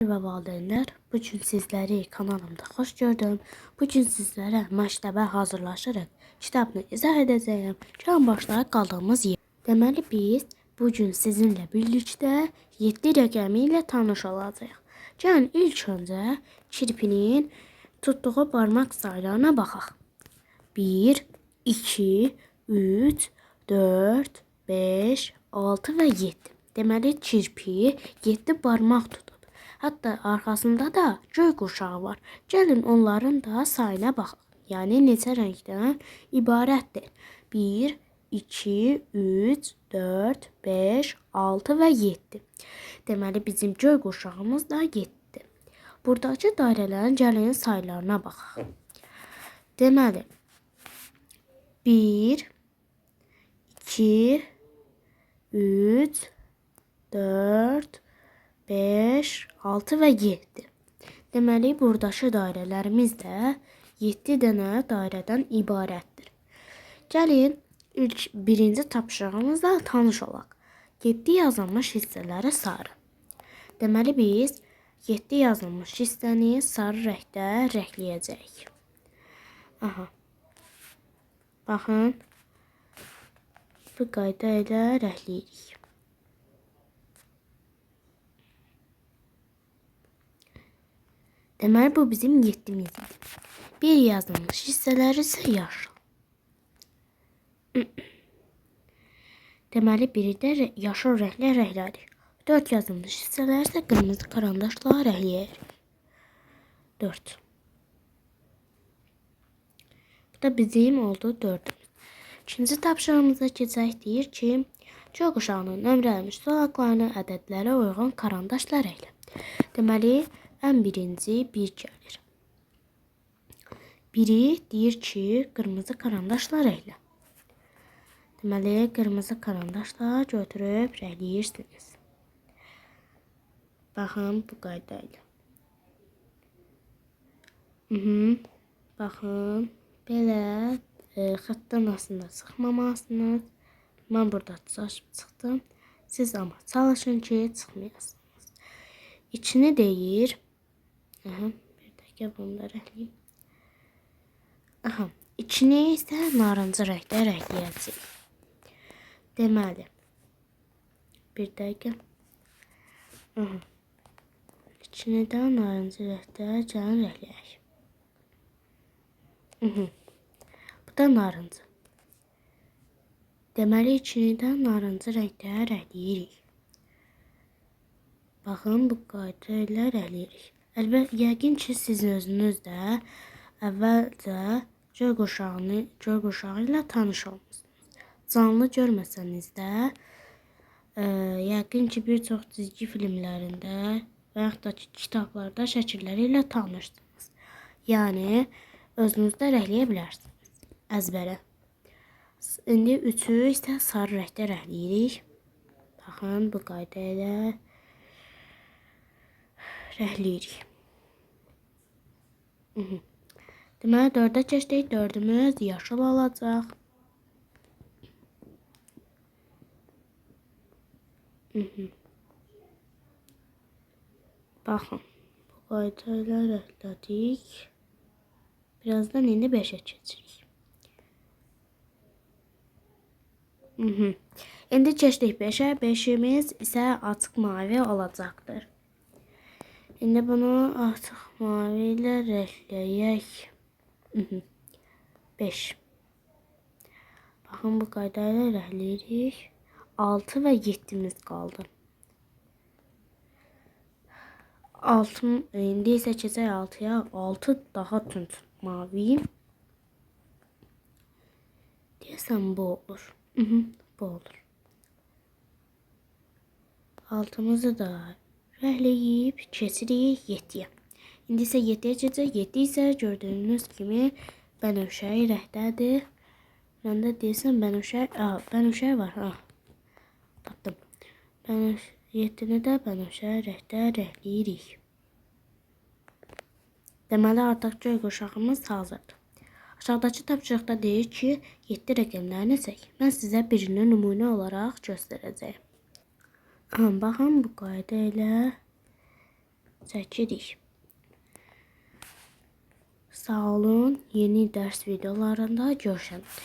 Merhaba valideynler. Bugün sizleri kanalımda hoş gördüm. Bugün sizlere məktəbə hazırlaşırıq kitabını izah edeceğim. Can başlayaq qaldığımız yer. Deməli biz bugün sizinle birlikte 7 rəqəmi ilə tanış olacağıq. Gəlin ilk öncə kirpinin tutduğu barmaq saylarına baxaq. 1, 2, 3, 4, 5, 6 ve 7. Deməli kirpi 7 barmaq tutub. Hatta arkasında da göy qurşağı var. Gəlin onların da sayına baxaq. Yəni neçə rəngdən ibarətdir? 1, 2, 3, 4, 5, 6 və 7. Deməli bizim göy qurşağımız da 7-dir. Buradakı dairələrin gəlin saylarına baxaq. Deməli 1, 2, 3, 4, 5, 6 ve 7. Deməli buradakı dairələrimiz də 7 dənə dairədən ibarətdir. Gəlin ilk birinci tapşırığımızla tanış olaq. 7 yazılmış hissələri sarı. Deməli biz 7 yazılmış hissəni sarı rəngdə rəngləyəcəyik. Aha. Baxın. Bu qayda ilə rəngləyirik. Deməli bu bizim 7'mizdir. Bir yazılmış hissələri isə yaşıl. Deməli biri də yaşıl rənglə rənglədik. 4 yazılmış hissələri isə qırmızı karandaşla rəngləyək. 4. Bu da bizim oldu 4'ümüz. İkinci tapşırığımıza keçək. Deyir ki, göy qurşağının nömrələnmiş zolaqlarını ədədlərə uyğun karandaşla rənglə. Deməli ən birinci 1 gəlir. Biri deyir ki, qırmızı karandaşla rənglə. Deməli qırmızı karandaşla götürüb rəngləyirsiniz. Baxın bu qayda ilə. Baxın belə xətdən aslında çıxmamalısınız. Mən burada çalışıb çıxdım. Siz ama çalışın ki çıxmayasınız. İçini deyir. Aha, bir dakika bunu da rəngləyim. Aha, içini isə narıncı rəngdə rəngləyəcəyik. Deməli bir dakika. Aha. İçini də narıncı rəngdə gəlin rəngləyək. Bu da narıncı. Deməli içini də narıncı rəngdə rəngləyirik. Baxın bu qayda ilə rəngləyirik. Əlbəttə yəqin ki siz özünüz də əvvəlcə göy qurşağı ilə tanış olmusunuz. Canlı görməsəniz də yəqin ki bir çox çizgi filmlərində və yaxud da ki kitablarda şəkilləri ilə tanışsınız. Yəni özünüz də rəngləyə bilərsiniz əzbərə. İndi 3'ü isə sarı rəngdə rəngləyirik. Baxın bu qayda ilə rəngləyirik. Deməli 4'ə keçdik. 4'ümüz yaşıl olacaq. Baxın bu qayda ilə rənglədik. Birazdan indi 5'ə keçirik. İndi keçdik 5'ə. 5'imiz isə açıq mavi olacaqdır. İndi bunu açıq mavi ilə rəngləyək. 5. Baxın bu qayda ilə rəngləyirik. 6 və 7'miz qaldı. 6 indi isə keçək 6'ya. 6 daha tünd mavi. Deyəsən bu olur. Bu olur. 6'mızı da rəngləyib keçirik 7'yə. İndi isə 7'yə keçək. 7 isə gördüyünüz kimi bənövşəyi rəngdədir. Məndə deyəsən bənövşəyi var. Tapdım. 7'ni də bənövşəyi rəngdə rəngləyirik. Deməli artıq göy qurşağımız hazırdır. Aşağıdakı tapşırıqda deyir ki 7 rəqəmlərini seç. Mən sizə birini nümunə olaraq göstərəcəyim. Baxın bu qayda ilə çəkirik. Sağ olun. Yeni dərs videolarında görüşərik.